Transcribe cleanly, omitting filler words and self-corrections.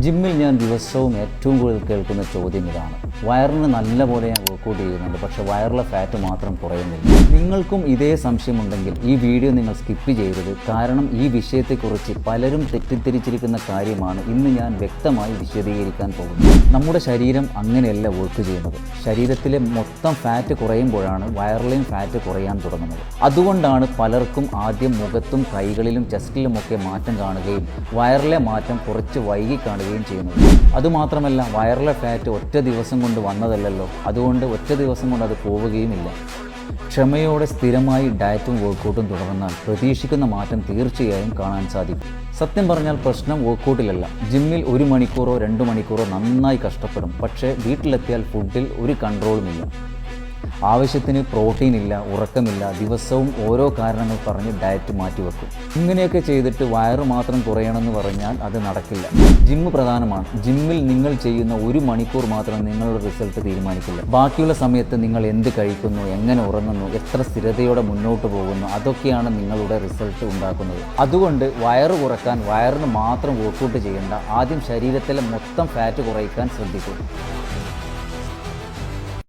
ജിമ്മിൽ ഞാൻ ദിവസവും ഏറ്റവും കൂടുതൽ കേൾക്കുന്ന ചോദ്യം ഇതാണ്. വയറിന് നല്ലപോലെ ഞാൻ വർക്കൗട്ട് ചെയ്യുന്നുണ്ട്, പക്ഷേ വയറിലെ ഫാറ്റ് മാത്രം കുറയുന്നില്ല. നിങ്ങൾക്കും ഇതേ സംശയമുണ്ടെങ്കിൽ ഈ വീഡിയോ നിങ്ങൾ സ്കിപ്പ് ചെയ്യരുത്. കാരണം ഈ വിഷയത്തെക്കുറിച്ച് പലരും തെറ്റിദ്ധരിച്ചിരിക്കുന്ന കാര്യമാണ് ഇന്ന് ഞാൻ വ്യക്തമായി വിശദീകരിക്കാൻ പോകുന്നത്. നമ്മുടെ ശരീരം അങ്ങനെയല്ല വർക്ക് ചെയ്യുന്നത്. ശരീരത്തിലെ മൊത്തം ഫാറ്റ് കുറയുമ്പോഴാണ് വയറിലെയും ഫാറ്റ് കുറയാൻ തുടങ്ങുന്നത്. അതുകൊണ്ടാണ് പലർക്കും ആദ്യം മുഖത്തും കൈകളിലും ചെസ്റ്റിലുമൊക്കെ മാറ്റം കാണുകയും വയറിലെ മാറ്റം കുറച്ച് വൈകി കാണുകയും ചെയ്യുന്നത്. അതുമാത്രമല്ല, വയറിലെ ഫാറ്റ് ഒറ്റ ദിവസം കൊണ്ട് വന്നതല്ലല്ലോ, അതുകൊണ്ട് ഒറ്റ ദിവസം കൊണ്ട് അത് പോവുകയുമില്ല. ക്ഷമയോടെ സ്ഥിരമായി ഡയറ്റും വർക്കൗട്ടും തുടർന്നാൽ പ്രതീക്ഷിക്കുന്ന മാറ്റം തീർച്ചയായും കാണാൻ സാധിക്കും. സത്യം പറഞ്ഞാൽ പ്രശ്നം വർക്കൗട്ടിലല്ല. ജിമ്മിൽ 1 മണിക്കൂറോ 2 മണിക്കൂറോ നന്നായി കഷ്ടപ്പെടും, പക്ഷേ വീട്ടിലെത്തിയാൽ ഫുഡിൽ ഒരു കൺട്രോളുമില്ല. ആവശ്യത്തിന് പ്രോട്ടീൻ ഇല്ല, ഉറക്കമില്ല, ദിവസവും ഓരോ കാരണങ്ങൾ പറഞ്ഞ് ഡയറ്റ് മാറ്റിവെക്കും. ഇങ്ങനെയൊക്കെ ചെയ്തിട്ട് വയറ് മാത്രം കുറയണമെന്ന് പറഞ്ഞാൽ അത് നടക്കില്ല. ജിമ്മ് പ്രധാനമാണ്. ജിമ്മിൽ നിങ്ങൾ ചെയ്യുന്ന 1 മണിക്കൂർ മാത്രം നിങ്ങളുടെ റിസൾട്ട് തീരുമാനിക്കില്ല. ബാക്കിയുള്ള സമയത്ത് നിങ്ങൾ എന്ത് കഴിക്കുന്നു, എങ്ങനെ ഉറങ്ങുന്നു, എത്ര സ്ഥിരതയോടെ മുന്നോട്ട് പോകുന്നു, അതൊക്കെയാണ് നിങ്ങളുടെ റിസൾട്ട് ഉണ്ടാക്കുന്നത്. അതുകൊണ്ട് വയറ് കുറക്കാൻ വയറിന് മാത്രം വർക്കൗട്ട് ചെയ്യേണ്ട. ആദ്യം ശരീരത്തിലെ മൊത്തം ഫാറ്റ് കുറയ്ക്കാൻ ശ്രദ്ധിക്കും.